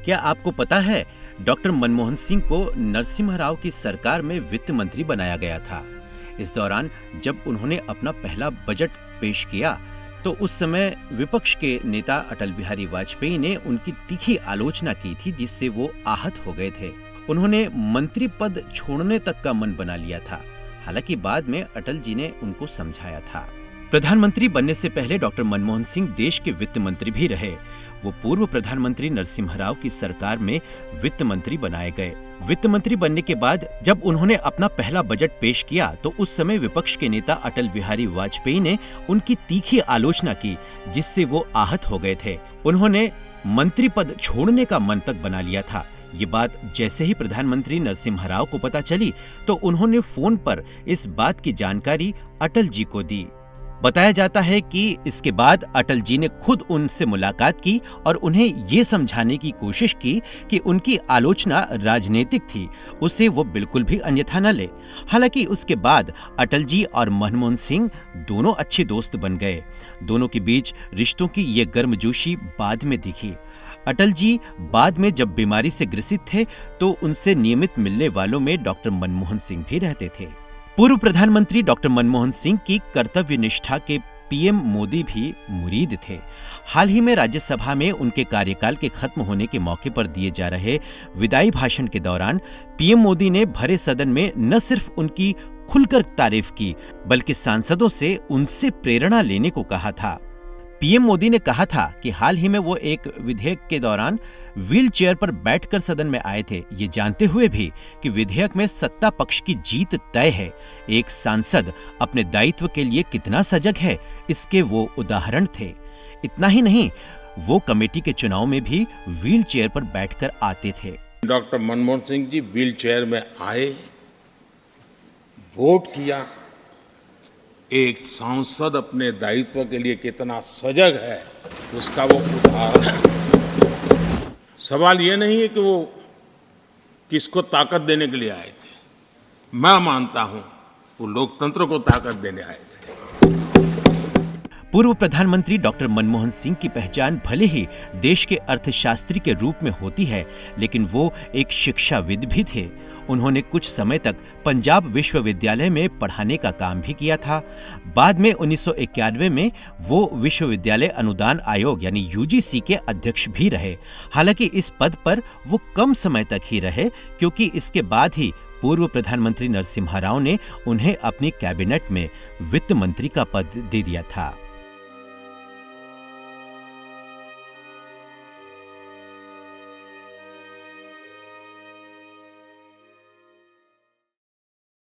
क्या आपको पता है, डॉक्टर मनमोहन सिंह को नरसिम्हा राव की सरकार में वित्त मंत्री बनाया गया था। इस दौरान जब उन्होंने अपना पहला बजट पेश किया तो उस समय विपक्ष के नेता अटल बिहारी वाजपेयी ने उनकी तीखी आलोचना की थी, जिससे वो आहत हो गए थे। उन्होंने मंत्री पद छोड़ने तक का मन बना लिया था। हालांकि बाद में अटल जी ने उनको समझाया था। प्रधानमंत्री बनने से पहले डॉक्टर मनमोहन सिंह देश के वित्त मंत्री भी रहे। वो पूर्व प्रधानमंत्री नरसिम्हा राव की सरकार में वित्त मंत्री बनाए गए। वित्त मंत्री बनने के बाद जब उन्होंने अपना पहला बजट पेश किया तो उस समय विपक्ष के नेता अटल बिहारी वाजपेयी ने उनकी तीखी आलोचना की, जिससे वो आहत हो गए थे। उन्होंने मंत्री पद छोड़ने का मन तक बना लिया था। ये बात जैसे ही प्रधानमंत्री नरसिम्हा राव को पता चली तो उन्होंने फोन पर इस बात की जानकारी अटल जी को दी। बताया जाता है कि इसके बाद अटल जी ने खुद उनसे मुलाकात की और उन्हें ये समझाने की कोशिश की कि उनकी आलोचना राजनीतिक थी, उसे वो बिल्कुल भी अन्यथा न ले। हालांकि उसके बाद अटल जी और मनमोहन सिंह दोनों अच्छे दोस्त बन गए। दोनों के बीच रिश्तों की ये गर्मजोशी बाद में दिखी। अटल जी बाद में जब बीमारी से ग्रसित थे तो उनसे नियमित मिलने वालों में डॉक्टर मनमोहन सिंह भी रहते थे। पूर्व प्रधानमंत्री डॉक्टर मनमोहन सिंह की कर्तव्य निष्ठा के पीएम मोदी भी मुरीद थे। हाल ही में राज्यसभा में उनके कार्यकाल के खत्म होने के मौके पर दिए जा रहे विदाई भाषण के दौरान पीएम मोदी ने भरे सदन में न सिर्फ उनकी खुलकर तारीफ की, बल्कि सांसदों से उनसे प्रेरणा लेने को कहा था। पीएम मोदी ने कहा था कि हाल ही में वो एक विधेयक के दौरान व्हील चेयर पर बैठकर सदन में आए थे, ये जानते हुए भी कि विधेयक में सत्ता पक्ष की जीत तय है। एक सांसद अपने दायित्व के लिए कितना सजग है, इसके वो उदाहरण थे। इतना ही नहीं, वो कमेटी के चुनाव में भी व्हील चेयर पर बैठकर आते थे। Doctor Manmohan Singh ji wheel chair में आए, वोट किया। एक सांसद अपने दायित्व के लिए कितना सजग है, उसका वो उदाहरण है। सवाल ये नहीं है कि वो किसको ताकत देने के लिए आए थे। मैं मानता हूं वो लोकतंत्र को ताकत देने आए थे। पूर्व प्रधानमंत्री डॉक्टर मनमोहन सिंह की पहचान भले ही देश के अर्थशास्त्री के रूप में होती है, लेकिन वो एक शिक्षाविद भी थे। उन्होंने कुछ समय तक पंजाब विश्वविद्यालय में पढ़ाने का काम भी किया था। बाद में 1991 में वो विश्वविद्यालय अनुदान आयोग यानी यूजीसी के अध्यक्ष भी रहे। हालांकि इस पद पर वो कम समय तक ही रहे, क्योंकि इसके बाद ही पूर्व प्रधानमंत्री नरसिम्हा राव ने उन्हें अपनी कैबिनेट में वित्त मंत्री का पद दे दिया था।